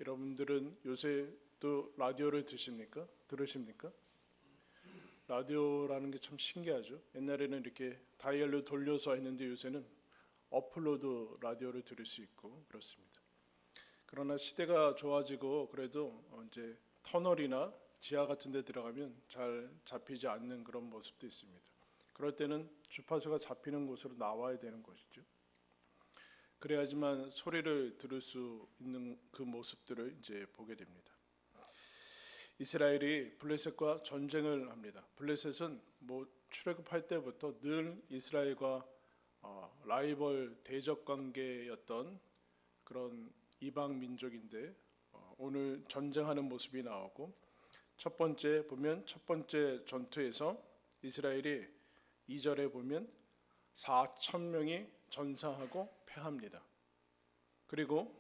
여러분들은 요새 또 라디오를 들으십니까? 라디오라는 게 참 신기하죠. 옛날에는 이렇게 다이얼로 돌려서 했는데 요새는 어플로도 라디오를 들을 수 있고 그렇습니다. 그러나 시대가 좋아지고 그래도 이제 터널이나 지하 같은 데 들어가면 잘 잡히지 않는 그런 모습도 있습니다. 그럴 때는 주파수가 잡히는 곳으로 나와야 되는 것이죠. 그래야지만 소리를 들을 수 있는 그 모습들을 이제 보게 됩니다. 이스라엘이 블레셋과 전쟁을 합니다. 블레셋은 출애굽할 때부터 늘 이스라엘과 라이벌 대적 관계였던 그런 이방 민족인데 오늘 전쟁하는 모습이 나오고 첫 번째 전투에서 이스라엘이 2절에 보면 4천 명이 전사하고 패합니다. 그리고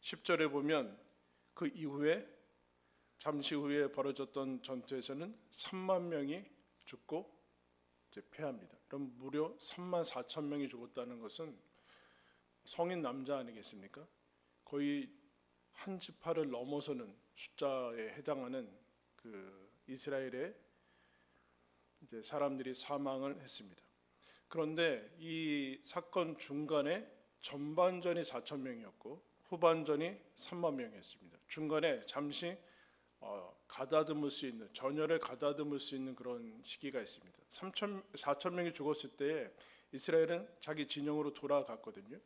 10절에 보면 그 이후에 잠시 후에 벌어졌던 전투에서는 3만 명이 죽고 이제 패합니다. 그럼 무려 3만 4천 명이 죽었다는 것은 성인 남자 아니겠습니까? 거의 한 지파를 넘어서는 숫자에 해당하는 그 이스라엘의 이제 사람들이 사망을 했습니다. 그런데 이 사건 중간에 전반전이 4천 명이었고 후반전이 3만 명이었습니다. 중간에 잠시 가다듬을 수 있는 전열을 가다듬을 수 있는 그런 시기가 있습니다. 4천 명이 죽었을 때 이스라엘은 자기 진영으로 돌아갔거든요.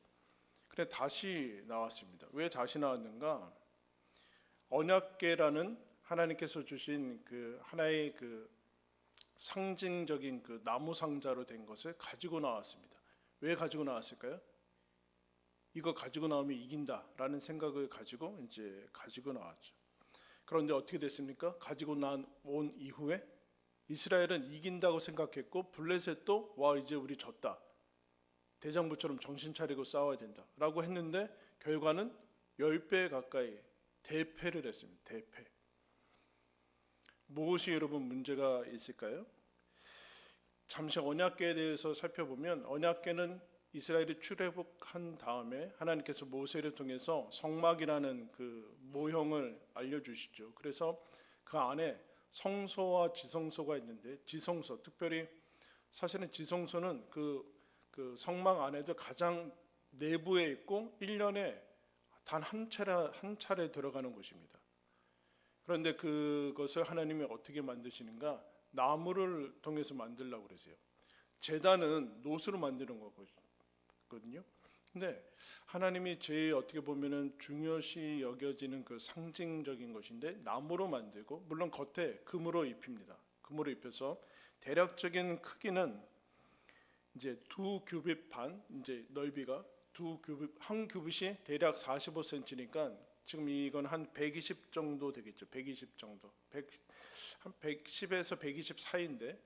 근데 다시 나왔습니다. 왜 다시 나왔는가? 언약궤라는 하나님께서 주신 그 하나의 그 상징적인 그 나무 상자로 된 것을 가지고 나왔습니다. 왜 가지고 나왔을까요? 이거 가지고 나오면 이긴다라는 생각을 가지고 이제 가지고 나왔죠. 그런데 어떻게 됐습니까? 가지고 온 이후에 이스라엘은 이긴다고 생각했고 블레셋도 와 이제 우리 졌다. 대장부처럼 정신 차리고 싸워야 된다라고 했는데 결과는 10배 가까이 대패를 했습니다. 대패. 무엇이 여러분 문제가 있을까요? 잠시 언약궤에 대해서 살펴보면 언약궤는 이스라엘이 출애굽한 다음에 하나님께서 모세를 통해서 성막이라는 그 모형을 알려주시죠. 그래서 그 안에 성소와 지성소가 있는데 지성소, 특별히 사실은 지성소는 그 성막 안에도 가장 내부에 있고 1년에 단 한 차례 들어가는 곳입니다. 그런데 그것을 하나님이 어떻게 만드시는가? 나무를 통해서 만들려고 그러세요. 제단은 노수로 만드는 거거든요. 근데 하나님이 제일 어떻게 보면은 중요시 여겨지는 그 상징적인 것인데 나무로 만들고 물론 겉에 금으로 입힙니다. 금으로 입혀서 대략적인 크기는 이제 2규빗 반, 이제 넓이가 한 규빗이 대략 45cm니까 지금 이건 한 120 정도 되겠죠. 120 정도. 한 110에서 120 사이인데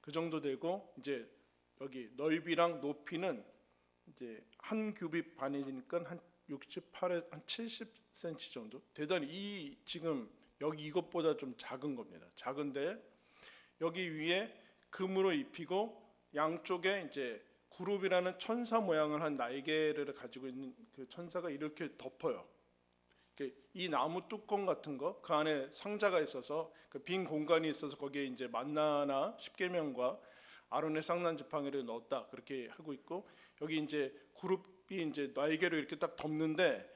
그 정도 되고 이제 여기 넓이랑 높이는 이제 한 규빗 반이니까 한 68에 한 70cm 정도. 대단히 지금 여기 이것보다 좀 작은 겁니다. 작은데 여기 위에 금으로 입히고 양쪽에 이제 구룹이라는 천사 모양을 한 날개를 가지고 있는 그 천사가 이렇게 덮어요. 이 나무 뚜껑 같은 거, 그 안에 상자가 있어서 그 빈 공간이 있어서 거기에 이제 만나나 십계명과 아론의 쌍난 지팡이를 넣었다 그렇게 하고 있고 여기 이제 그룹이 이제 날개로 이렇게 딱 덮는데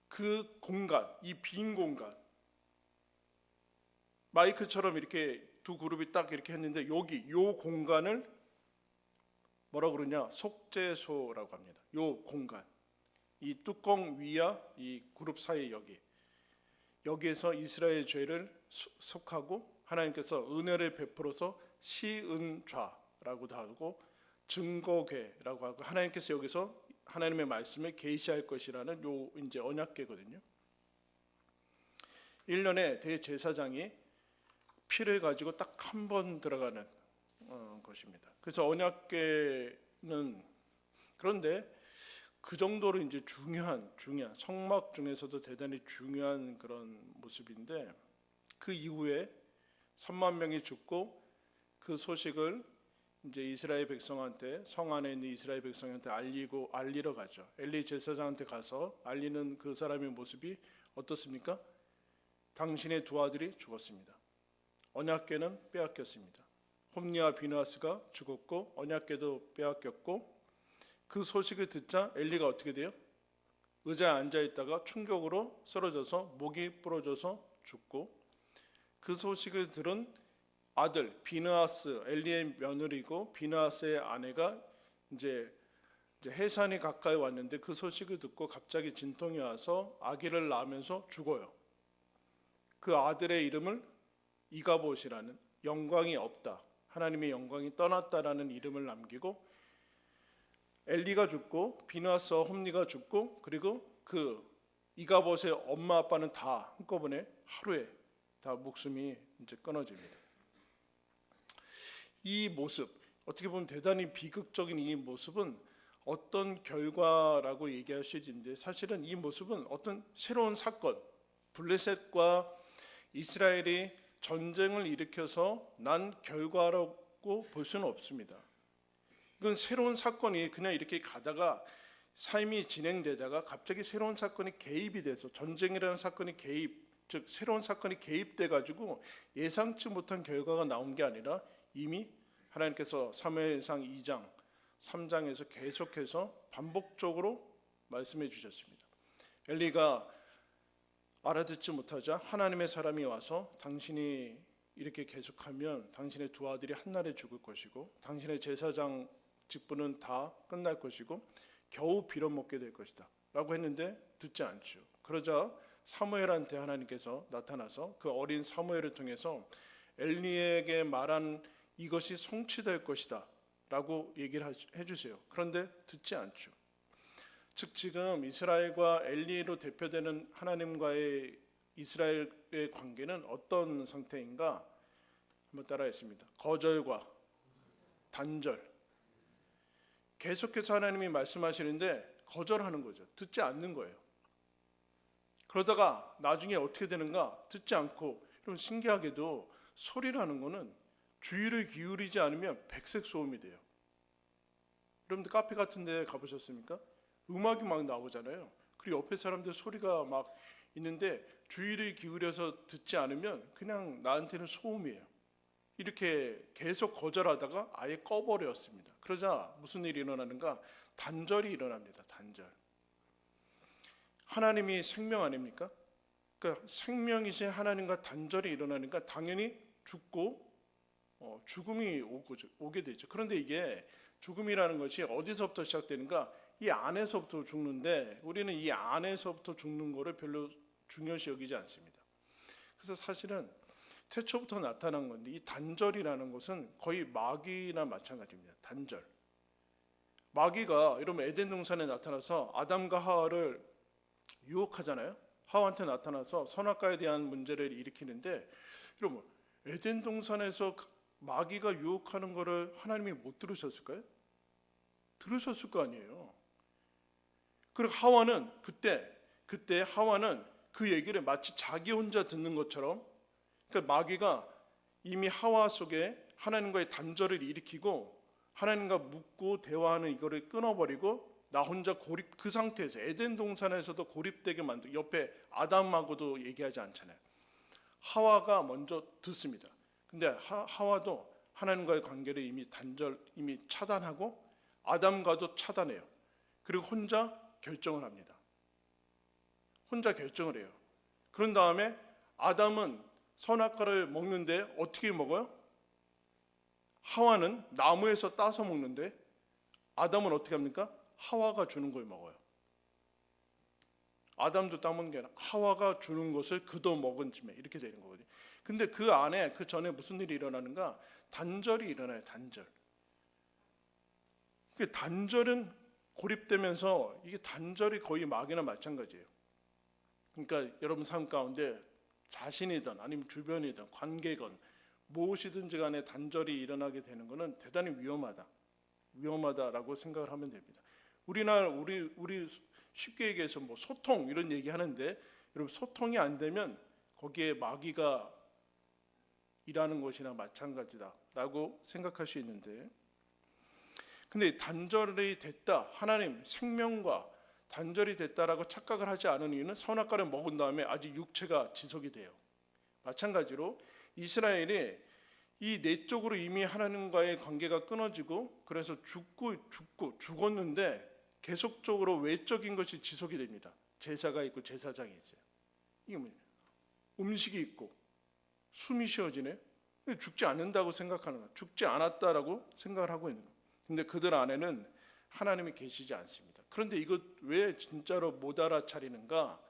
그 공간, 이 빈 공간 마이크처럼 이렇게 두 그룹이 딱 이렇게 했는데 여기 요 공간을 뭐라 그러냐? 속죄소라고 합니다. 요 공간. 이 뚜껑 위와 이 그룹 사이 여기에서 이스라엘 죄를 속하고 하나님께서 은혜를 베풀어서 시은좌라고도 하고 증거궤라고 하고 하나님께서 여기서 하나님의 말씀을 계시할 것이라는 요 이제 언약궤거든요. 1년에 대제사장이 피를 가지고 딱 한 번 들어가는 것입니다. 그래서 언약궤는 그런데 그 정도로 이제 중요한 성막 중에서도 대단히 중요한 그런 모습인데 그 이후에 3만 명이 죽고 그 소식을 이제 이스라엘 백성한테, 성 안에 있는 이스라엘 백성한테 알리러 가죠. 엘리 제사장한테 가서 알리는 그 사람의 모습이 어떻습니까? 당신의 두 아들이 죽었습니다. 언약궤는 빼앗겼습니다. 홈니와 비느하스가 죽었고 언약궤도 빼앗겼고, 그 소식을 듣자 엘리가 어떻게 돼요? 의자에 앉아 있다가 충격으로 쓰러져서 목이 부러져서 죽고, 그 소식을 들은 아들 비느하스, 엘리의 며느리고 비느하스의 아내가 이제 해산이 가까이 왔는데 그 소식을 듣고 갑자기 진통이 와서 아기를 낳으면서 죽어요. 그 아들의 이름을 이가봇이라는, 영광이 없다, 하나님의 영광이 떠났다라는 이름을 남기고, 엘리가 죽고 비느하스와 홈니가 죽고, 그리고 그 이가봇의 엄마 아빠는 다 한꺼번에 하루에 다 목숨이 이제 끊어집니다. 이 모습, 어떻게 보면 대단히 비극적인 이 모습은 어떤 결과라고 얘기할 수 있는데, 사실은 이 모습은 어떤 새로운 사건, 블레셋과 이스라엘이 전쟁을 일으켜서 난 결과라고 볼 수는 없습니다. 이건 새로운 사건이 그냥 이렇게 가다가 삶이 진행되다가 갑자기 새로운 사건이 개입이 돼서, 전쟁이라는 사건이 즉 새로운 사건이 개입돼 가지고 예상치 못한 결과가 나온 게 아니라 이미 하나님께서 사무엘상 2장, 3장에서 계속해서 반복적으로 말씀해 주셨습니다. 엘리가 알아듣지 못하자 하나님의 사람이 와서 당신이 이렇게 계속하면 당신의 두 아들이 한날에 죽을 것이고 당신의 제사장 직분은 다 끝날 것이고 겨우 빌어먹게 될 것이다 라고 했는데 듣지 않죠. 그러자 사무엘한테 하나님께서 나타나서 그 어린 사무엘을 통해서 엘리에게 말한 이것이 성취될 것이다 라고 얘기를 해주세요. 그런데 듣지 않죠. 즉 지금 이스라엘과 엘리로 대표되는 하나님과의 이스라엘의 관계는 어떤 상태인가? 한번 따라했습니다. 거절과 단절. 계속해서 하나님이 말씀하시는데 거절하는 거죠. 듣지 않는 거예요. 그러다가 나중에 어떻게 되는가? 듣지 않고, 여러분 신기하게도 소리라는 거는 주의를 기울이지 않으면 백색 소음이 돼요. 여러분들 카페 같은 데 가보셨습니까? 음악이 막 나오잖아요. 그리고 옆에 사람들 소리가 막 있는데 주의를 기울여서 듣지 않으면 그냥 나한테는 소음이에요. 이렇게 계속 거절하다가 아예 꺼버렸습니다. 그러자 무슨 일이 일어나는가? 단절이 일어납니다. 단절. 하나님이 생명 아닙니까? 그러니까 생명이신 하나님과 단절이 일어나니까 당연히 죽고 죽음이 오게 되죠. 그런데 이게 죽음이라는 것이 어디서부터 시작되는가? 이 안에서부터 죽는데 우리는 이 안에서부터 죽는 거를 별로 중요시 여기지 않습니다. 그래서 사실은 태초부터 나타난 건데, 이 단절이라는 것은 거의 마귀나 마찬가지입니다. 단절. 마귀가 여러분 에덴 동산에 나타나서 아담과 하와를 유혹하잖아요. 하와한테 나타나서 선악과에 대한 문제를 일으키는데, 여러분 에덴 동산에서 마귀가 유혹하는 거를 하나님이 못 들으셨을까요? 들으셨을 거 아니에요. 그리고 하와는 그때 하와는 그 얘기를 마치 자기 혼자 듣는 것처럼, 그러니까 마귀가 이미 하와 속에 하나님과의 단절을 일으키고 하나님과 묻고 대화하는 이거를 끊어버리고 나 혼자 그 상태에서 에덴 동산에서도 고립되게 만들고, 옆에 아담하고도 얘기하지 않잖아요. 하와가 먼저 듣습니다. 근데 하와도 하나님과의 관계를 이미 차단하고 아담과도 차단해요. 그리고 혼자 결정을 합니다. 혼자 결정을 해요. 그런 다음에 아담은 선악과를 먹는데 어떻게 먹어요? 하와는 나무에서 따서 먹는데 아담은 어떻게 합니까? 하와가 주는 걸 먹어요. 아담도 따먹는 게 아니라 하와가 주는 것을 그도 먹은 쯤에 이렇게 되는 거거든요. 근데 그 안에 그 전에 무슨 일이 일어나는가? 단절이 일어나요. 단절. 그 단절은 고립되면서 이게 단절이 거의 마귀나 마찬가지예요. 그러니까 여러분 삶 가운데 자신이든 아니면 주변이든 관계건 무엇이든지 간에 단절이 일어나게 되는 것은 대단히 위험하다라고 생각을 하면 됩니다. 우리 쉽게 얘기해서 뭐 소통 이런 얘기 하는데, 여러분 소통이 안 되면 거기에 마귀가 일하는 것이나 마찬가지다라고 생각할 수 있는데, 근데 단절이 됐다, 하나님 생명과 단절이 됐다라고 착각을 하지 않은 이유는 선악과를 먹은 다음에 아직 육체가 지속이 돼요. 마찬가지로 이스라엘이 이 내적으로 이미 하나님과의 관계가 끊어지고 그래서 죽었는데 계속적으로 외적인 것이 지속이 됩니다. 제사가 있고 제사장이 있어요. 이게 뭐냐? 음식이 있고 숨이 쉬어지네. 죽지 않는다고 생각하는 거야. 죽지 않았다라고 생각을 하고 있는 거야. 근데 그들 안에는 하나님이 계시지 않습니다. 그런데 이것 왜 진짜로 못 알아차리는가?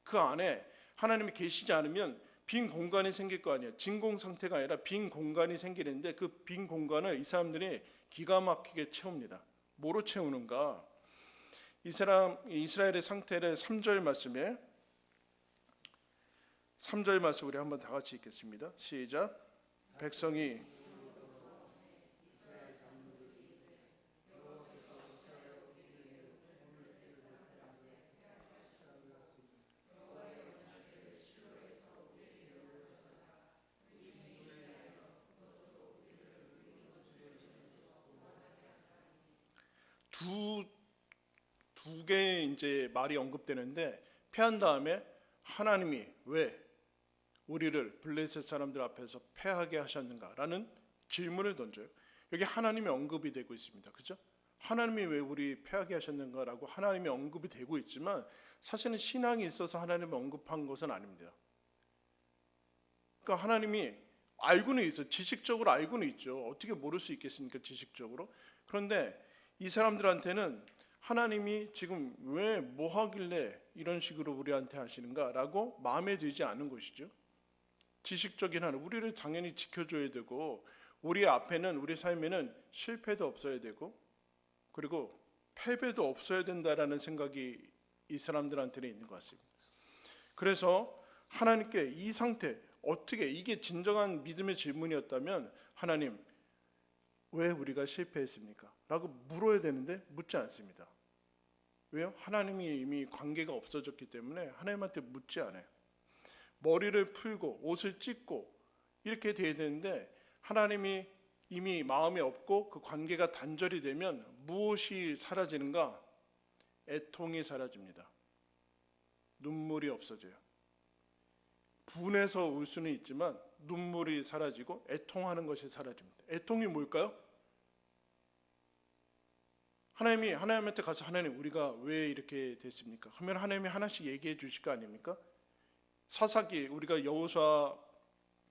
그 안에 하나님이 계시지 않으면 빈 공간이 생길 거 아니에요. 진공 상태가 아니라 빈 공간이 생기는데 그 빈 공간을 이 사람들이 기가 막히게 채웁니다. 뭐로 채우는가? 이스라엘의 상태를 3절 말씀에 3절 말씀 우리 한번 다 같이 읽겠습니다. 시작. 백성이 두 개의 이제 말이 언급되는데 패한 다음에 하나님이 왜 우리를 블레셋 사람들 앞에서 패하게 하셨는가라는 질문을 던져요. 여기 하나님이 언급이 되고 있습니다. 그렇죠? 하나님이 왜 우리 패하게 하셨는가라고 하나님이 언급이 되고 있지만 사실은 신앙이 있어서 하나님을 언급한 것은 아닙니다. 그러니까 하나님이 알고는 있어요. 지식적으로 알고는 있죠. 어떻게 모를 수 있겠습니까? 지식적으로. 그런데 이 사람들한테는 하나님이 지금 왜 뭐 하길래 이런 식으로 우리한테 하시는가라고 마음에 들지 않은 것이죠. 지식적인 하나님, 우리를 당연히 지켜줘야 되고 우리 앞에는 우리 삶에는 실패도 없어야 되고 그리고 패배도 없어야 된다라는 생각이 이 사람들한테는 있는 것 같습니다. 그래서 하나님께 이 상태 어떻게, 이게 진정한 믿음의 질문이었다면 하나님 왜 우리가 실패했습니까? 라고 물어야 되는데 묻지 않습니다. 왜요? 하나님이 이미 관계가 없어졌기 때문에 하나님한테 묻지 않아요. 머리를 풀고 옷을 찢고 이렇게 돼야 되는데 하나님이 이미 마음이 없고 그 관계가 단절이 되면 무엇이 사라지는가? 애통이 사라집니다. 눈물이 없어져요. 분해서 울 수는 있지만 눈물이 사라지고 애통하는 것이 사라집니다. 애통이 뭘까요? 하나님이 하나님한테 가서 하나님 우리가 왜 이렇게 됐습니까? 하면 하나님이 하나씩 얘기해 주실 거 아닙니까? 사사기 우리가 여호수아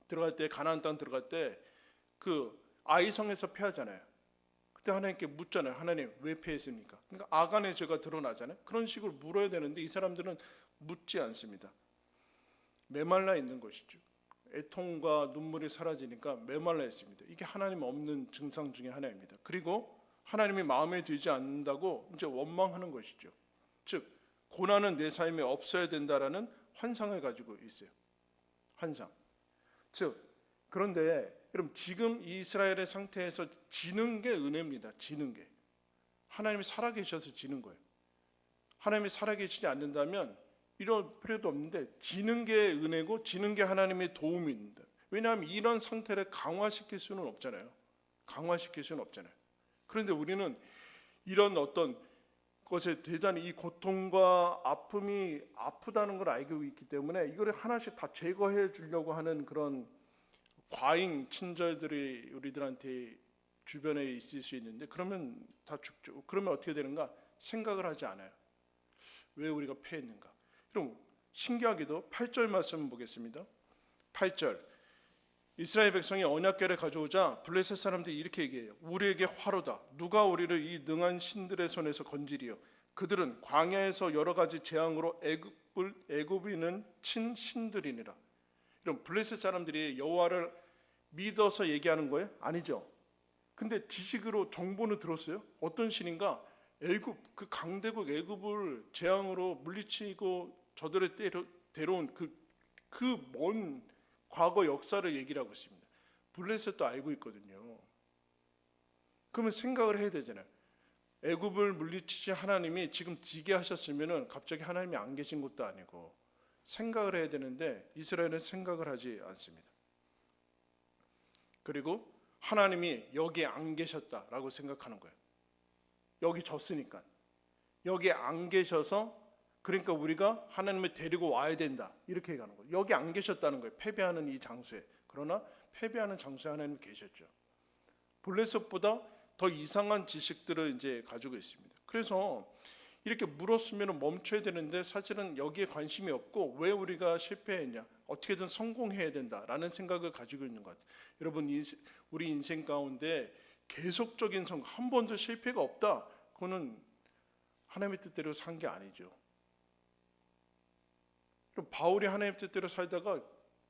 들어갈 때 가나안 땅 들어갈 때 그 아이성에서 패하잖아요. 그때 하나님께 묻잖아요. 하나님 왜 패했습니까? 그러니까 아간의 죄가 드러나잖아요. 그런 식으로 물어야 되는데 이 사람들은 묻지 않습니다. 메말라 있는 것이죠. 애통과 눈물이 사라지니까 메말라 있습니다. 이게 하나님 없는 증상 중에 하나입니다. 그리고 하나님이 마음에 들지 않는다고 이제 원망하는 것이죠. 즉 고난은 내 삶에 없어야 된다라는 환상을 가지고 있어요. 환상. 즉 그런데 여러분 지금 이스라엘의 상태에서 지는 게 은혜입니다. 지는 게 하나님이 살아계셔서 지는 거예요. 하나님이 살아계시지 않는다면 이럴 필요도 없는데 지는 게 은혜고 지는 게 하나님의 도움입니다. 왜냐하면 이런 상태를 강화시킬 수는 없잖아요. 강화시킬 수는 없잖아요. 그런데 우리는 이런 어떤 것에 대단히 이 고통과 아픔이 아프다는 걸 알고 있기 때문에 이거를 하나씩 다 제거해 주려고 하는 그런 과잉 친절들이 우리들한테 주변에 있을 수 있는데 그러면 다 죽죠. 그러면 어떻게 되는가? 생각을 하지 않아요. 왜 우리가 패했는가? 그럼 신기하게도 8절 말씀 보겠습니다. 8절 이스라엘 백성이 언약궤를 가져오자 블레셋 사람들이 이렇게 얘기해요. 우리에게 화로다. 누가 우리를 이 능한 신들의 손에서 건지리요. 그들은 광야에서 여러 가지 재앙으로 애굽인은 친 신들이니라. 이런 블레셋 사람들이 여호와를 믿어서 얘기하는 거예요? 아니죠. 근데 지식으로 정보는 들었어요. 어떤 신인가? 애굽, 그 강대국 애굽을 재앙으로 물리치고 저들을 데려온 그 먼 과거 역사를 얘기를 하고 있습니다. 블레셋도 알고 있거든요. 그러면 생각을 해야 되잖아요. 애굽을 물리치신 하나님이 지금 지게 하셨으면은 갑자기 하나님이 안 계신 것도 아니고 생각을 해야 되는데 이스라엘은 생각을 하지 않습니다. 그리고 하나님이 여기에 안 계셨다라고 생각하는 거예요. 여기 졌으니까. 여기 안 계셔서 그러니까 우리가 하나님을 데리고 와야 된다. 이렇게 얘기하는 거예요. 여기 안 계셨다는 거예요. 패배하는 이 장소에. 그러나 패배하는 장소에 하나님 계셨죠. 블레셋보다 더 이상한 지식들을 이제 가지고 있습니다. 그래서 이렇게 물었으면 멈춰야 되는데 사실은 여기에 관심이 없고 왜 우리가 실패했냐, 어떻게든 성공해야 된다라는 생각을 가지고 있는 것 같아요. 여러분, 우리 인생 가운데 계속적인 성공, 한 번도 실패가 없다, 그거는 하나님의 뜻대로 산 게 아니죠. 그럼 바울이 하나님의 뜻대로 살다가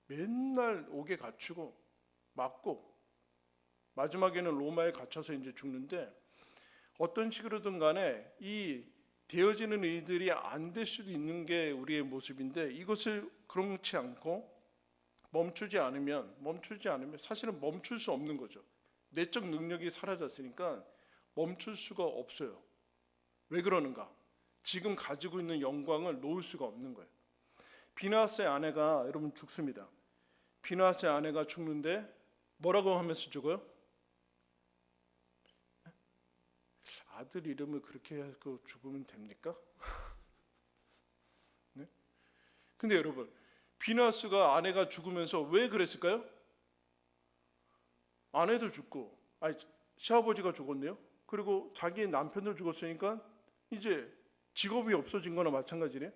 맨날 옥에 갇히고 맞고 마지막에는 로마에 갇혀서 이제 죽는데, 어떤 식으로든 간에 이 되어지는 일들이 안 될 수도 있는 게 우리의 모습인데, 이것을 그렇지 않고 멈추지 않으면 사실은 멈출 수 없는 거죠. 내적 능력이 사라졌으니까 멈출 수가 없어요. 왜 그러는가? 지금 가지고 있는 영광을 놓을 수가 없는 거예요. 비나스의 아내가 여러분 죽습니다. 비나스의 아내가 죽는데 뭐라고 하면서 죽어요? 아들 이름을 그렇게 하고 죽으면 됩니까? 네? 근데 여러분, 비나스가 아내가 죽으면서 왜 그랬을까요? 아내도 죽고, 시아버지가 죽었네요. 그리고 자기 남편도 죽었으니까 이제 직업이 없어진 거나 마찬가지네.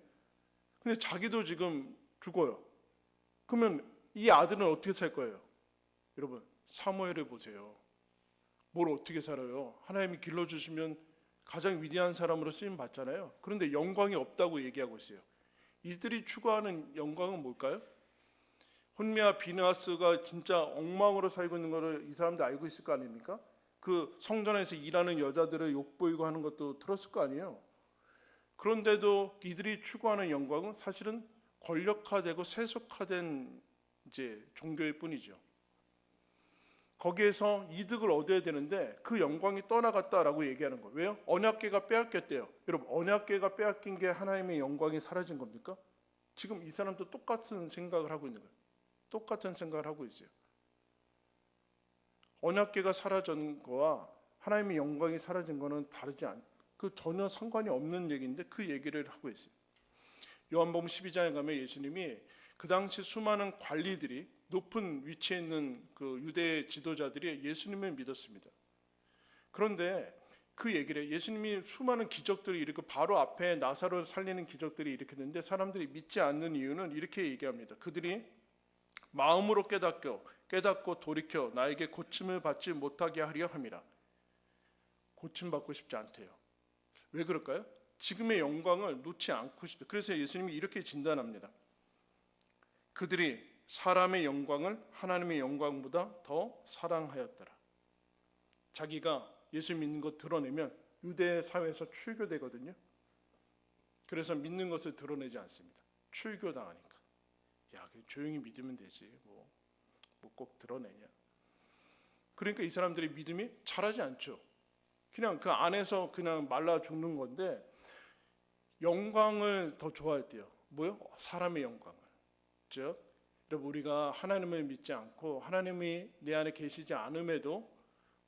근데 자기도 지금 죽어요. 그러면 이 아들은 어떻게 살 거예요? 여러분, 사무엘을 보세요. 뭘 어떻게 살아요? 하나님이 길러주시면 가장 위대한 사람으로 쓰임 받잖아요. 그런데 영광이 없다고 얘기하고 있어요. 이들이 추구하는 영광은 뭘까요? 혼미와 비느하스가 진짜 엉망으로 살고 있는 거를 이 사람들 알고 있을 거 아닙니까? 그 성전에서 일하는 여자들을 욕보이고 하는 것도 들었을 거 아니에요. 그런데도 이들이 추구하는 영광은 사실은 권력화되고 세속화된 이제 종교일 뿐이죠. 거기에서 이득을 얻어야 되는데 그 영광이 떠나갔다라고 얘기하는 거예요. 왜요? 언약궤가 빼앗겼대요. 여러분, 언약궤가 빼앗긴 게 하나님의 영광이 사라진 겁니까? 지금 이 사람도 똑같은 생각을 하고 있는 거예요. 똑같은 생각을 하고 있어요. 언약궤가 사라진 거와 하나님의 영광이 사라진 거는 그 전혀 상관이 없는 얘기인데 그 얘기를 하고 있어요. 요한복음 12장에 가면 예수님이 그 당시 수많은 관리들이, 높은 위치에 있는 그 유대 지도자들이 예수님을 믿었습니다. 그런데 그 얘기를 해요. 예수님이 수많은 기적들을 일으키고 바로 앞에 나사로를 살리는 기적들이 일으켰는데 사람들이 믿지 않는 이유는 이렇게 얘기합니다. 그들이 마음으로 깨닫고 돌이켜 나에게 고침을 받지 못하게 하려 함이라. 고침받고 싶지 않대요. 왜 그럴까요? 지금의 영광을 놓지 않고 싶다. 그래서 예수님이 이렇게 진단합니다. 그들이 사람의 영광을 하나님의 영광보다 더 사랑하였더라. 자기가 예수 믿는 것 드러내면 유대 사회에서 출교되거든요. 그래서 믿는 것을 드러내지 않습니다. 출교당하니까. 야, 조용히 믿으면 되지. 뭐 꼭 드러내냐. 그러니까 이 사람들의 믿음이 자라지 않죠. 그냥 그 안에서 그냥 말라 죽는 건데, 영광을 더 좋아했대요. 뭐요? 사람의 영광을. 즉, 여러분, 우리가 하나님을 믿지 않고 하나님이 내 안에 계시지 않음에도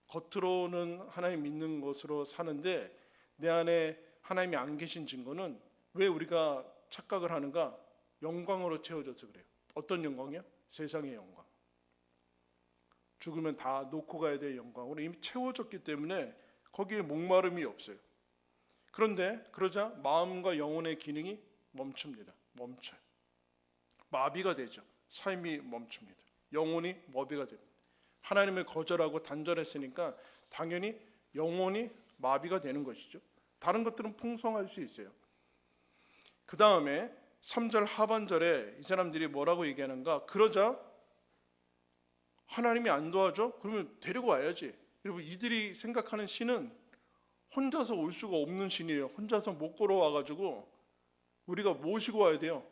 겉으로는 하나님 믿는 것으로 사는데 내 안에 하나님이 안 계신 증거는 왜 우리가 착각을 하는가? 영광으로 채워져서 그래요. 어떤 영광이요? 세상의 영광. 죽으면 다 놓고 가야 될 영광으로 이미 채워졌기 때문에 거기에 목마름이 없어요. 그런데 그러자 마음과 영혼의 기능이 멈춥니다. 멈춰요. 마비가 되죠. 삶이 멈춥니다. 영혼이 마비가 됩니다. 하나님을 거절하고 단절했으니까 당연히 영혼이 마비가 되는 것이죠. 다른 것들은 풍성할 수 있어요. 그 다음에 3절 하반절에 이 사람들이 뭐라고 얘기하는가? 그러자 하나님이 안 도와줘? 그러면 데리고 와야지. 여러분, 이들이 생각하는 신은 혼자서 올 수가 없는 신이에요. 혼자서 못 걸어와가지고 우리가 모시고 와야 돼요.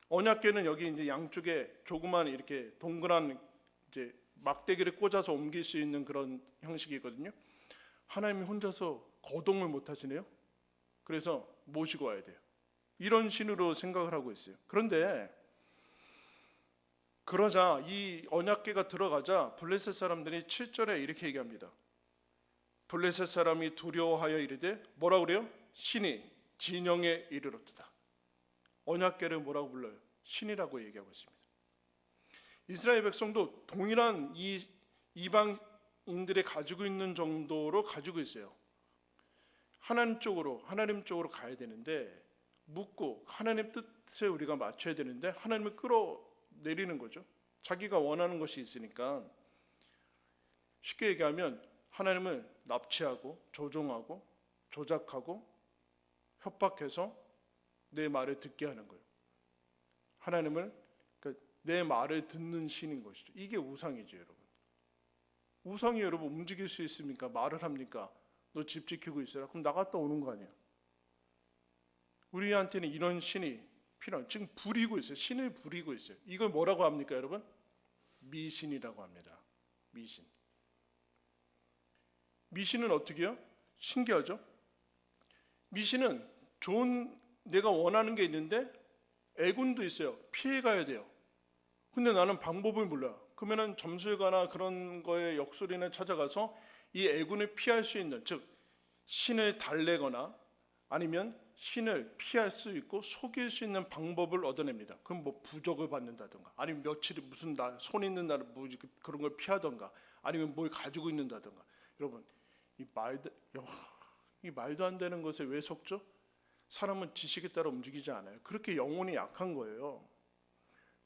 언약궤는 여기 이제 양쪽에 조그만 이렇게 동그란 이제 막대기를 꽂아서 옮길 수 있는 그런 형식이거든요. 하나님이 혼자서 거동을 못 하시네요. 그래서 모시고 와야 돼요. 이런 신으로 생각을 하고 있어요. 그런데 그러자 이 언약궤가 들어가자 블레셋 사람들이 7절에 이렇게 얘기합니다. 블레셋 사람이 두려워하여 이르되 뭐라 그래요? 신이 진영에 이르렀다. 언약궤를 뭐라고 불러요? 신이라고 얘기하고 있습니다. 이스라엘 백성도 동일한 이 이방인들이 가지고 있는 정도로 가지고 있어요. 하나님 쪽으로 가야 되는데 묻고 하나님 뜻에 우리가 맞춰야 되는데 하나님을 끌어내리는 거죠. 자기가 원하는 것이 있으니까. 쉽게 얘기하면 하나님을 납치하고 조종하고 조작하고 협박해서 내 말을 듣게 하는 거예요. 하나님을 내 말을 듣는 신인 것이죠. 이게 우상이죠, 여러분. 우상이 여러분 움직일 수 있습니까? 말을 합니까? 너 집 지키고 있어라. 그럼 나갔다 오는 거 아니에요. 우리한테는 이런 신이 필요한, 지금 부리고 있어요. 신을 부리고 있어요. 이걸 뭐라고 합니까, 여러분? 미신이라고 합니다. 미신. 미신은 어떻게 해요? 신기하죠? 미신은 좋은, 내가 원하는 게 있는데 애군도 있어요. 피해가야 돼요. 근데 나는 방법을 몰라. 그러면은 점술가나 그런 거에 역술인을 찾아가서 이 애군을 피할 수 있는, 즉 신을 달래거나 아니면 신을 피할 수 있고 속일 수 있는 방법을 얻어냅니다. 그럼 뭐 부적을 받는다든가, 아니면 며칠이 무슨 날, 손 있는 날 뭐 그런 걸 피하던가, 아니면 뭘 가지고 있는다든가. 여러분, 이 말도 안 되는 것에 왜 속죠? 사람은 지식에 따라 움직이지 않아요. 그렇게 영혼이 약한 거예요.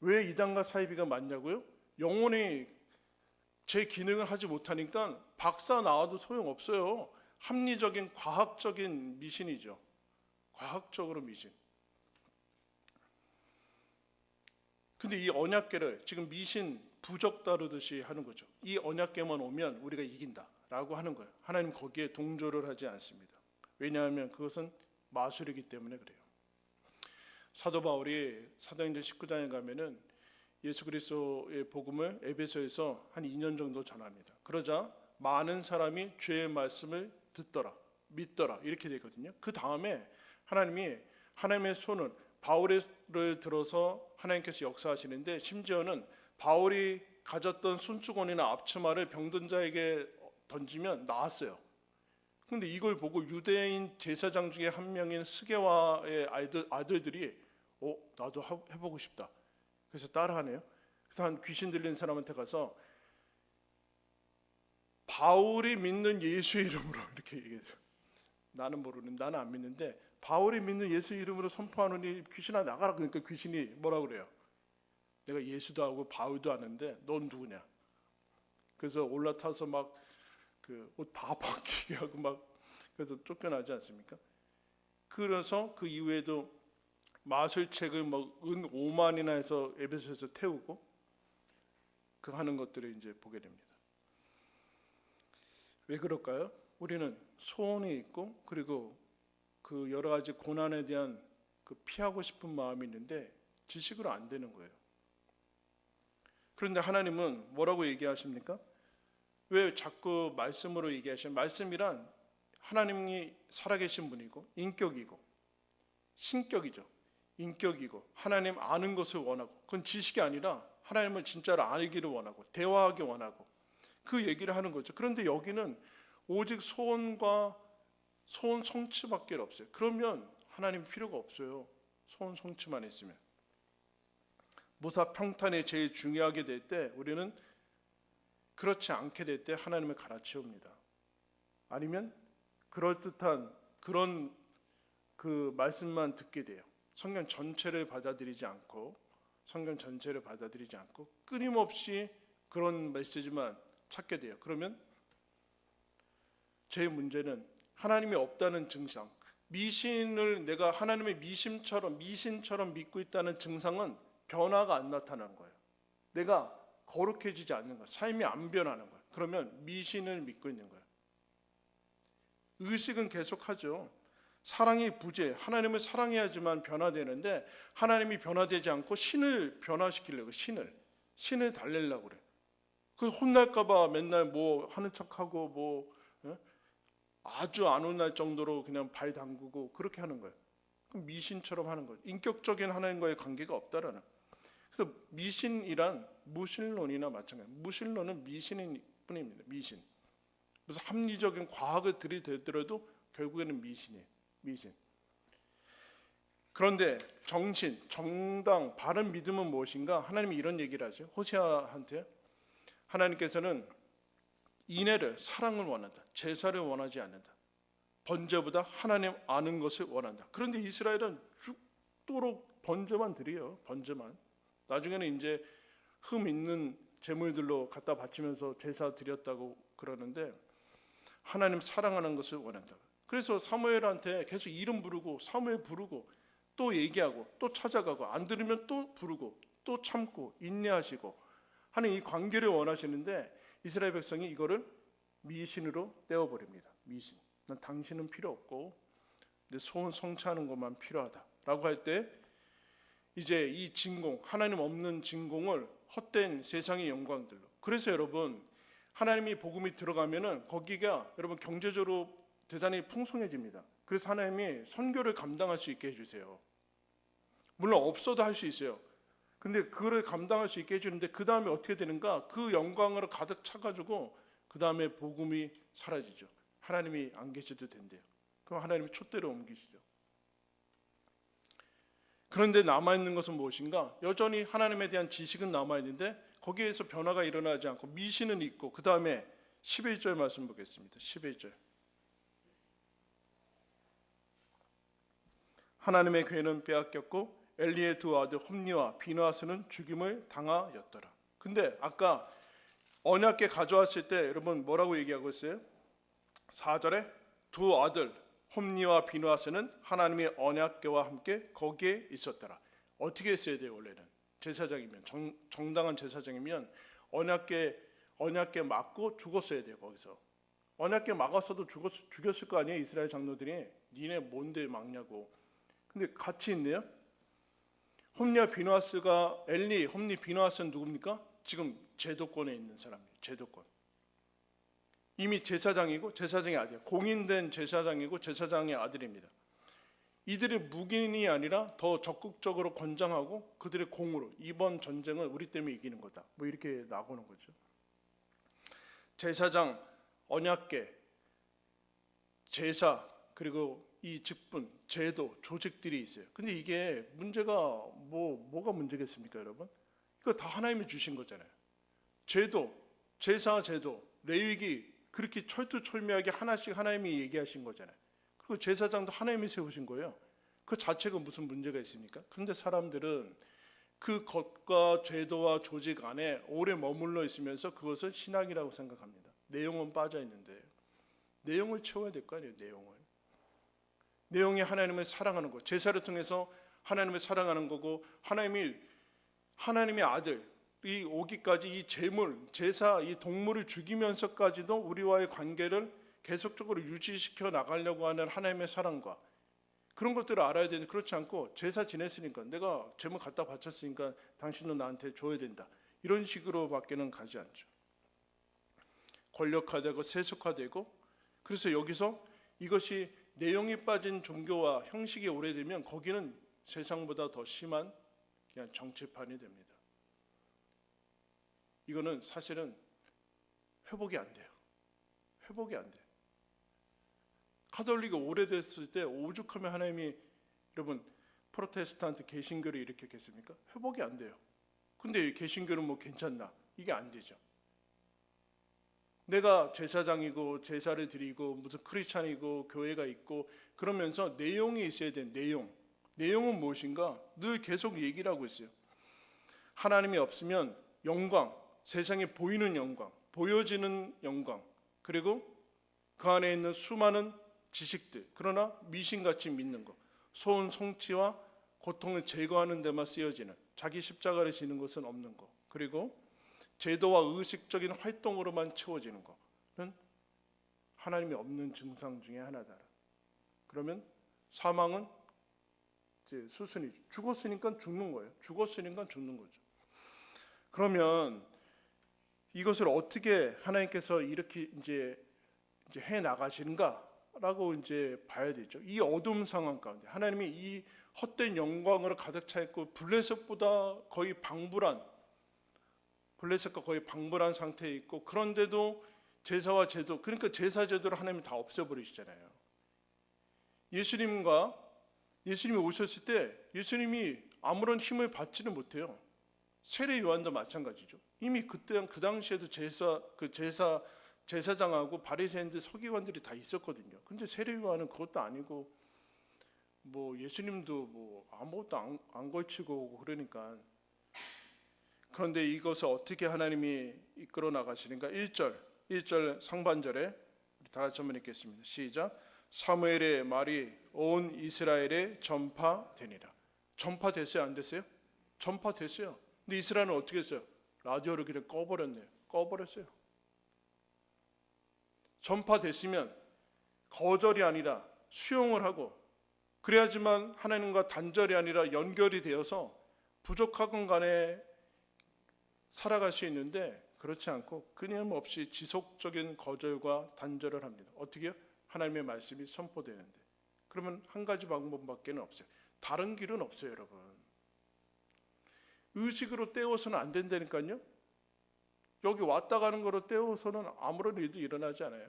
왜 이단과 사이비가 많냐고요? 영혼이 제 기능을 하지 못하니까 박사 나와도 소용없어요. 합리적인 과학적인 미신이죠. 과학적으로 미신. 근데 이 언약궤를 지금 미신 부적 다루듯이 하는 거죠. 이 언약궤만 오면 우리가 이긴다라고 하는 거예요. 하나님 거기에 동조를 하지 않습니다. 왜냐하면 그것은 마술이기 때문에 그래요. 사도 바울이 사도행전 19장에 가면은 예수 그리스도의 복음을 에베소에서 한 2년 정도 전합니다. 그러자 많은 사람이 주의 말씀을 듣더라, 믿더라 이렇게 되거든요. 그 다음에 하나님이 하나님의 손을 바울을 들어서 하나님께서 역사하시는데, 심지어는 바울이 가졌던 손수건이나 앞치마를 병든 자에게 던지면 나았어요. 근데 이걸 보고 유대인 제사장 중에 한 명인 스게와의 아들들이 나도 해보고 싶다. 그래서 따라하네요. 그래서 한 귀신 들린 사람한테 가서 바울이 믿는 예수의 이름으로 이렇게 얘기해요. 나는 안 믿는데 바울이 믿는 예수 이름으로 선포하노니 귀신아 나가라. 그러니까 귀신이 뭐라 그래요? 내가 예수도 하고 바울도 하는데 넌 누구냐? 그래서 올라타서 막 그 옷 다 벗기게 하고 막, 그래서 쫓겨나지 않습니까? 그래서 그 이후에도 마술책을 은 5만이나 해서 에베소에서 태우고 그 하는 것들을 이제 보게 됩니다. 왜 그럴까요? 우리는 소원이 있고 그리고 그 여러 가지 고난에 대한 그 피하고 싶은 마음이 있는데 지식으로 안 되는 거예요. 그런데 하나님은 뭐라고 얘기하십니까? 왜 자꾸 말씀으로 얘기하시는? 말씀이란 하나님이 살아계신 분이고 인격이고 신격이죠. 인격이고 하나님 아는 것을 원하고, 그건 지식이 아니라 하나님을 진짜로 알기를 원하고 대화하기 원하고 그 얘기를 하는 거죠. 그런데 여기는 오직 소원 성취밖에 없어요. 그러면 하나님 필요가 없어요. 소원 성취만 있으면. 무사 평탄이 제일 중요하게 될 때 우리는 그렇지 않게 될 때 하나님을 갈아치웁니다. 아니면 그럴듯한 그런 그 말씀만 듣게 돼요. 성경 전체를 받아들이지 않고 끊임없이 그런 메시지만 찾게 돼요. 그러면 제 문제는 하나님이 없다는 증상, 미신을 내가 하나님의 미신처럼 믿고 있다는 증상은 변화가 안 나타나는 거예요. 내가 거룩해지지 않는 거예요. 삶이 안 변하는 거예요. 그러면 미신을 믿고 있는 거예요. 의식은 계속하죠. 사랑이 부재, 하나님을 사랑해야지만 변화되는데 하나님이 변화되지 않고 신을 변화시키려고 신을 달래려고 그래. 그 혼날까봐 맨날 뭐 하는 척하고 아주 안 혼날 정도로 그냥 발 담그고 그렇게 하는 거예요. 그럼 미신처럼 하는 거예요. 인격적인 하나님과의 관계가 없다라는. 그래서 미신이란 무신론이나 마찬가지예요. 무신론은 미신일 뿐입니다. 무슨 합리적인 과학을 들이대더라도 결국에는 미신이에요. 미신. 그런데 정신, 정당, 바른 믿음은 무엇인가? 하나님이 이런 얘기를 하죠. 호세아한테 하나님께서는 인애를, 사랑을 원한다. 제사를 원하지 않는다. 번제보다 하나님 아는 것을 원한다. 그런데 이스라엘은 죽도록 번제만 드려요. 번제만. 나중에는 이제 흠 있는 제물들로 갖다 바치면서 제사 드렸다고 그러는데 하나님 사랑하는 것을 원한다. 그래서 사무엘한테 계속 이름 부르고 사무엘 부르고 또 얘기하고 또 찾아가고 안 들으면 또 부르고 또 참고 인내하시고 하는 이 관계를 원하시는데 이스라엘 백성이 이거를 미신으로 떼어버립니다. 미신. 난 당신은 필요 없고 내 소원 성취하는 것만 필요하다라고 할 때 이제 이 진공, 하나님 없는 진공을 헛된 세상의 영광들로. 그래서 여러분 하나님이 복음이 들어가면은 거기가 여러분 경제적으로 대단히 풍성해집니다. 그래서 하나님이 선교를 감당할 수 있게 해주세요. 물론 없어도 할 수 있어요. 근데 그거를 감당할 수 있게 해주는데 그 다음에 어떻게 되는가? 그 영광으로 가득 차가지고 그 다음에 복음이 사라지죠. 하나님이 안 계셔도 된대요. 그럼 하나님이 촛대를 옮기시죠. 그런데 남아있는 것은 무엇인가? 여전히 하나님에 대한 지식은 남아있는데 거기에서 변화가 일어나지 않고 미신은 있고 그 다음에 11절 말씀 보겠습니다. 11절. 하나님의 괴는 빼앗겼고 엘리의 두 아들 홈니와 비느하스는 죽임을 당하였더라. 근데 아까 언약궤 가져왔을 때 여러분 뭐라고 얘기하고 있어요? 4절에 두 아들 홈니와 비느하스는 하나님의 언약궤와 함께 거기에 있었더라. 어떻게 했어야 돼요? 원래는 제사장이면 정당한 제사장이면 언약궤 맞고 죽었어야 돼요. 거기서 언약궤 막았어도 죽였을 거 아니에요. 이스라엘 장로들이 니네 뭔데 막냐고. 근데 같이 있네요. 홈니와 비느하스가 엘리, 홈니, 비느하스는 누굽니까? 지금 제도권에 있는 사람이에요. 제도권. 이미 제사장이고 제사장의 아들, 공인된 제사장이고 제사장의 아들입니다. 이들이 묵인이 아니라 더 적극적으로 권장하고 그들의 공으로 이번 전쟁은 우리 때문에 이기는 거다. 뭐 이렇게 나오는 거죠. 제사장, 언약궤, 제사 그리고 이 직분, 제도, 조직들이 있어요. 근데 이게 문제가 뭐가 문제겠습니까, 여러분? 이거 다 하나님이 주신 거잖아요. 제도, 제사 제도, 레위기 그렇게 철두철미하게 하나씩 하나님이 얘기하신 거잖아요. 그리고 제사장도 하나님이 세우신 거예요. 그 자체가 무슨 문제가 있습니까? 그런데 사람들은 그 것과 제도와 조직 안에 오래 머물러 있으면서 그것을 신앙이라고 생각합니다. 내용은 빠져 있는데 내용을 채워야 될 거 아니에요. 내용이 하나님을 사랑하는 것, 제사를 통해서 하나님을 사랑하는 거고 하나님의 아들 이 오기까지 이 제물, 제사, 이 동물을 죽이면서까지도 우리와의 관계를 계속적으로 유지시켜 나가려고 하는 하나님의 사랑과 그런 것들을 알아야 되는데 그렇지 않고 제사 지냈으니까 내가 제물 갖다 바쳤으니까 당신도 나한테 줘야 된다. 이런 식으로밖에는 가지 않죠. 권력화되고 세속화되고 그래서 여기서 이것이 내용이 빠진 종교와 형식이 오래되면 거기는 세상보다 더 심한 그냥 정치판이 됩니다. 이거는 사실은 회복이 안 돼요. 회복이 안 돼요. 카톨릭이 오래됐을 때 오죽하면 하나님이 여러분 프로테스탄트 개신교를 일으켰겠습니까? 회복이 안 돼요. 근데 개신교는 뭐 괜찮나? 이게 안 되죠. 내가 제사장이고 제사를 드리고 무슨 크리스찬이고 교회가 있고 그러면서 내용이 있어야 돼. 내용은 무엇인가? 늘 계속 얘기를 하고 있어요. 하나님이 없으면 영광, 세상에 보이는 영광, 보여지는 영광, 그리고 그 안에 있는 수많은 지식들, 그러나 미신같이 믿는 것, 소원 성취와 고통을 제거하는 데만 쓰여지는 자기 십자가를 지는 것은 없는 것, 그리고 제도와 의식적인 활동으로만 채워지는 것은 하나님이 없는 증상 중에 하나다. 그러면 사망은 이제 수순이죠. 죽었으니까 죽는 거예요. 죽었으니까 죽는 거죠. 그러면 이것을 어떻게 하나님께서 이렇게 이제 해 나가시는가라고 이제 봐야 되죠. 이 어두운 상황 가운데 하나님이 이 헛된 영광으로 가득 차 있고 블레셋보다 거의 방불한 블레셋과 거의 방불한 상태에 있고 그런데도 제사와 제도, 그러니까 제사 제도를 하나님이 다 없애버리시잖아요. 예수님이 오셨을 때 예수님이 아무런 힘을 받지는 못해요. 세례 요한도 마찬가지죠. 이미 그때 그 당시에도 제사장하고 바리새인들 서기관들이 다 있었거든요. 근데 세례 요한은 그것도 아니고 뭐 예수님도 뭐 아무것도 안 걸치고 오고 그러니까. 그런데 이것을 어떻게 하나님이 이끌어 나가시는가? 1절 상반절에 우리 다 같이 한번 읽겠습니다. 시작. 사무엘의 말이 온 이스라엘에 전파되니라. 전파됐어요? 안 됐어요? 전파됐어요. 근데 이스라엘은 어떻게 했어요? 라디오를 그냥 꺼버렸네요. 꺼버렸어요. 전파됐으면 거절이 아니라 수용을 하고, 그래야지만 하나님과 단절이 아니라 연결이 되어서 부족하건 간에 살아갈 수 있는데, 그렇지 않고 끊임없이 지속적인 거절과 단절을 합니다. 어떻게요? 하나님의 말씀이 선포되는데. 그러면 한 가지 방법밖에 없어요. 다른 길은 없어요, 여러분. 의식으로 때워서는 안 된다니까요. 여기 왔다 가는 거로 때워서는 아무런 일도 일어나지 않아요.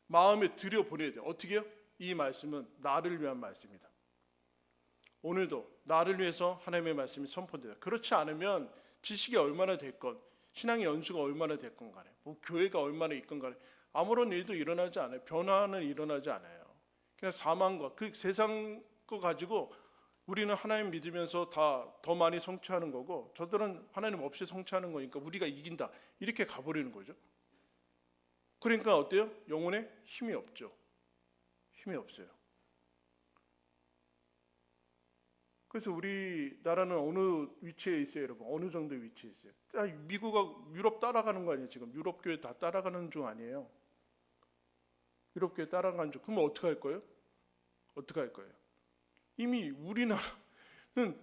마음에 들여보내야 돼요. 어떻게 해요? 이 말씀은 나를 위한 말씀이다. 오늘도 나를 위해서 하나님의 말씀이 선포된다. 그렇지 않으면 지식이 얼마나 됐건, 신앙의 연수가 얼마나 됐건 간에, 뭐 교회가 얼마나 있건 간에 아무런 일도 일어나지 않아요. 변화는 일어나지 않아요. 그냥 사망과 그 세상 거 가지고 우리는 하나님 믿으면서 다 더 많이 성취하는 거고, 저들은 하나님 없이 성취하는 거니까 우리가 이긴다, 이렇게 가버리는 거죠. 그러니까 어때요? 영혼에 힘이 없죠. 힘이 없어요. 그래서 우리나라는 어느 위치에 있어요, 여러분? 어느 정도 위치에 있어요? 미국하고 유럽 따라가는 거 아니에요? 지금 유럽 교회 다 따라가는 중 아니에요? 유럽 교회 따라가는 중. 그러면 어떻게 할 거예요? 어떻게 할 거예요? 이미 우리나라는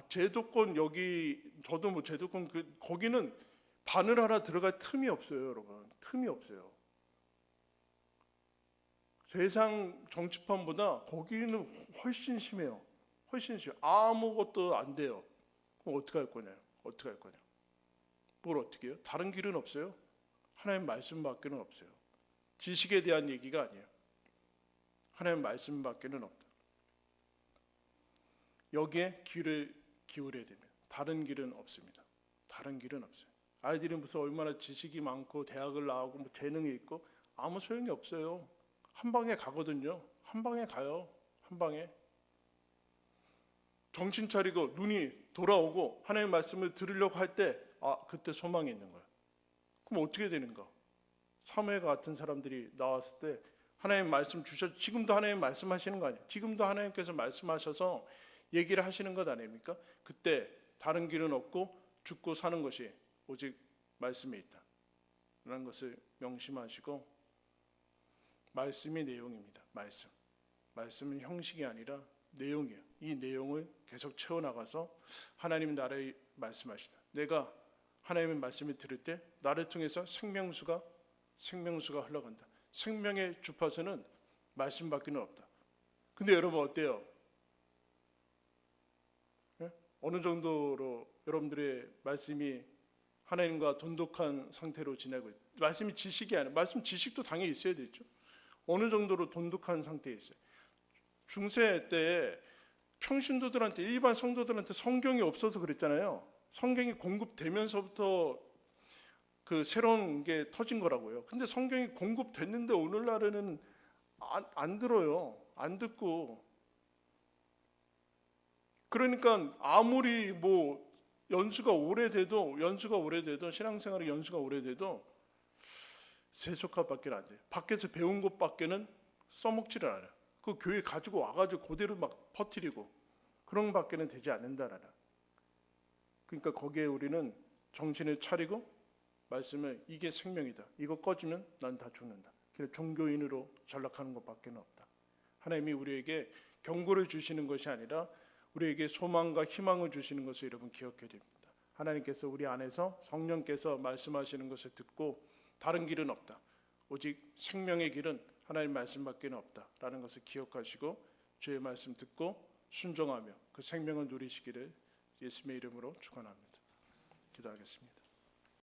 제도권, 여기 저도 뭐 제도권 거기는 바늘 하나 들어갈 틈이 없어요, 여러분. 틈이 없어요. 세상 정치판보다 거기는 훨씬 심해요. 훨씬 심해요. 아무것도 안 돼요. 그럼 어떻게 할 거냐? 어떻게 할 거냐? 뭘 어떻게 해요? 다른 길은 없어요. 하나님 말씀밖에는 없어요. 지식에 대한 얘기가 아니에요. 하나님 말씀밖에는 없다. 여기에 귀를 기울여야 됩니다. 다른 길은 없습니다. 다른 길은 없어요. 아이들이 무슨 얼마나 지식이 많고 대학을 나오고 뭐 재능이 있고 아무 소용이 없어요. 한 방에 가거든요. 한 방에 가요. 한 방에. 정신 차리고 눈이 돌아오고 하나님의 말씀을 들으려고 할 때 그때 소망이 있는 거예요. 그럼 어떻게 되는가? 사무엘과 같은 사람들이 나왔을 때 하나님 말씀 지금도 하나님 말씀하시는 거 아니에요? 지금도 하나님께서 말씀하셔서 얘기를 하시는 것 아닙니까? 그때 다른 길은 없고 죽고 사는 것이 오직 말씀에 있다 라는 것을 명심하시고, 말씀이 내용입니다. 말씀은 형식이 아니라 내용이에요. 이 내용을 계속 채워나가서 하나님 나라의 말씀하시다. 내가 하나님의 말씀을 들을 때 나를 통해서 생명수가 흘러간다. 생명의 주파수는 말씀밖에 없다. 근데 여러분 어때요? 어느 정도로 여러분들의 말씀이 하나님과 돈독한 상태로 지내고 있어요? 말씀이 지식이 아니라, 말씀 지식도 당연히 있어야 되죠. 어느 정도로 돈독한 상태에 있어요. 중세 때 평신도들한테, 일반 성도들한테 성경이 없어서 그랬잖아요. 성경이 공급되면서부터 그 새로운 게 터진 거라고요. 근데 성경이 공급됐는데 오늘날에는 안 들어요. 안 듣고. 그러니까 아무리 뭐 연수가 오래돼도 신앙생활의 연수가 오래돼도 세속화밖에 안 돼요. 밖에서 배운 것밖에는 써먹지를 않아요. 그 교회 가지고 와가지고 그대로 막 퍼뜨리고 그런 것밖에는 되지 않는다라는. 그러니까 거기에 우리는 정신을 차리고 말씀을, 이게 생명이다. 이거 꺼지면 난 다 죽는다. 그래서 종교인으로 전락하는 것밖에 없다. 하나님이 우리에게 경고를 주시는 것이 아니라 우리에게 소망과 희망을 주시는 것을 여러분 기억해야 됩니다. 하나님께서 우리 안에서 성령께서 말씀하시는 것을 듣고 다른 길은 없다. 오직 생명의 길은 하나님 말씀밖에 없다라는 것을 기억하시고 주의 말씀 듣고 순종하며 그 생명을 누리시기를 예수님의 이름으로 축원합니다. 기도하겠습니다.